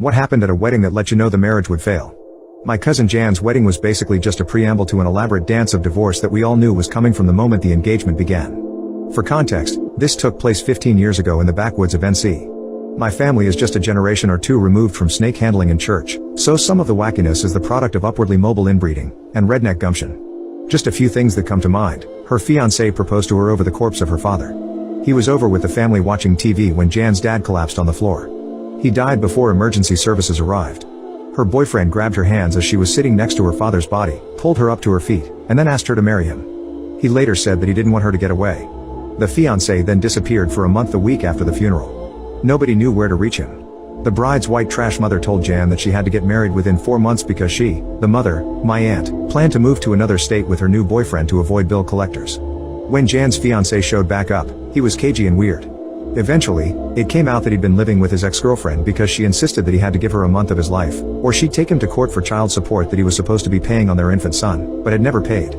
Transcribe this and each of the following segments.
What happened at a wedding that let you know the marriage would fail? My cousin Jan's wedding was basically just a preamble to an elaborate dance of divorce that we all knew was coming from the moment the engagement began. For context, this took place 15 years ago in the backwoods of NC. My family is just a generation or two removed from snake handling in church, so some of the wackiness is the product of upwardly mobile inbreeding and redneck gumption. Just a few things that come to mind. Her fiancé proposed to her over the corpse of her father. He was over with the family watching TV when Jan's dad collapsed on the floor. He died before emergency services arrived. Her boyfriend grabbed her hands as she was sitting next to her father's body, pulled her up to her feet, and then asked her to marry him. He later said that he didn't want her to get away. The fiancé then disappeared for a month the week after the funeral. Nobody knew where to reach him. The bride's white trash mother told Jan that she had to get married within 4 months because she, the mother, my aunt, planned to move to another state with her new boyfriend to avoid bill collectors. When Jan's fiancé showed back up, he was cagey and weird. Eventually, it came out that he'd been living with his ex-girlfriend because she insisted that he had to give her a month of his life, or she'd take him to court for child support that he was supposed to be paying on their infant son, but had never paid.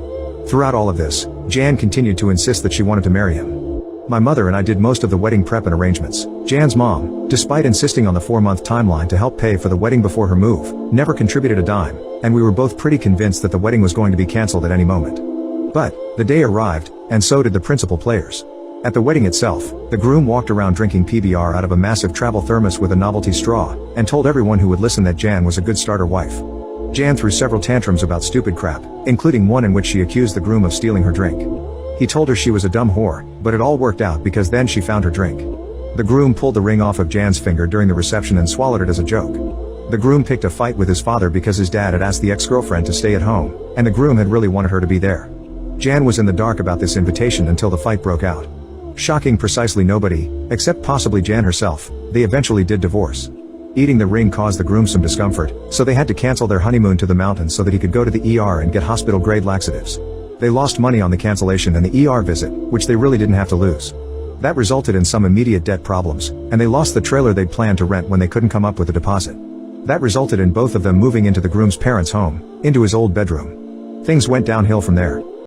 Throughout all of this, Jan continued to insist that she wanted to marry him. My mother and I did most of the wedding prep and arrangements. Jan's mom, despite insisting on the 4-month timeline to help pay for the wedding before her move, never contributed a dime, and we were both pretty convinced that the wedding was going to be cancelled at any moment. But, the day arrived, and so did the principal players. At the wedding itself, the groom walked around drinking PBR out of a massive travel thermos with a novelty straw, and told everyone who would listen that Jan was a good starter wife. Jan threw several tantrums about stupid crap, including one in which she accused the groom of stealing her drink. He told her she was a dumb whore, but it all worked out because then she found her drink. The groom pulled the ring off of Jan's finger during the reception and swallowed it as a joke. The groom picked a fight with his father because his dad had asked the ex-girlfriend to stay at home, and the groom had really wanted her to be there. Jan was in the dark about this invitation until the fight broke out. Shocking precisely nobody, except possibly Jan herself, they eventually did divorce. Eating the ring caused the groom some discomfort, so they had to cancel their honeymoon to the mountains so that he could go to the ER and get hospital-grade laxatives. They lost money on the cancellation and the ER visit, which they really didn't have to lose. That resulted in some immediate debt problems, and they lost the trailer they'd planned to rent when they couldn't come up with a deposit. That resulted in both of them moving into the groom's parents' home, into his old bedroom. Things went downhill from there.